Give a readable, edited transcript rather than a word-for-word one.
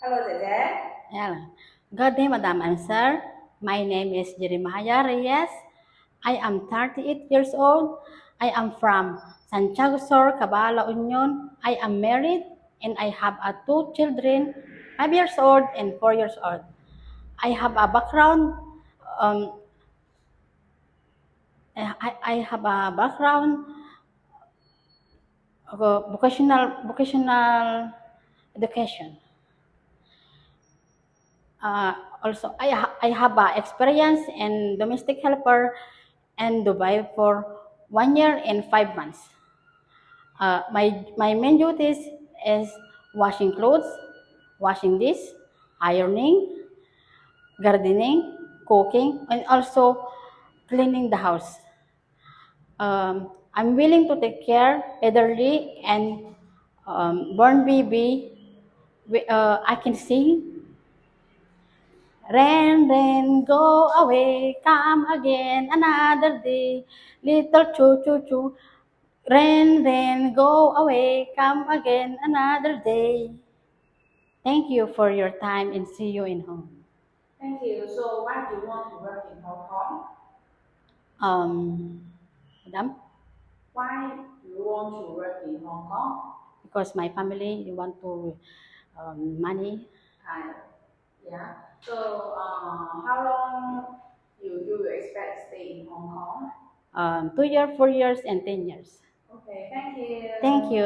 Hello, 姐姐。 Yeah. Good day, Madam Answer. My name is Jeremiah Reyes. I am 38 years old. I am from Santiago Sur, Cabala, Union. I am married and I have two children, 5 years old and 4 years old. I have a background. Um, I have a background of vocational education. Also, I have experience in domestic helper in Dubai for 1 year and 5 months. My main duties is washing clothes, washing dish, ironing, gardening, cooking, and also cleaning the house. I'm willing to take care elderly and born baby. I can sing. Rain, rain, go away, come again another day. Little choo choo choo. Rain, rain, go away, come again another day. Thank you for your time and see you in home. Thank you. So, why do you want to work in Hong Kong? Madam, Why do you want to work in Hong Kong? because my family they want to money Uh, yeah. So, how long you expect stay in Hong Kong? 2 years, 4 years, and 10 years. Okay, thank you. Thank you.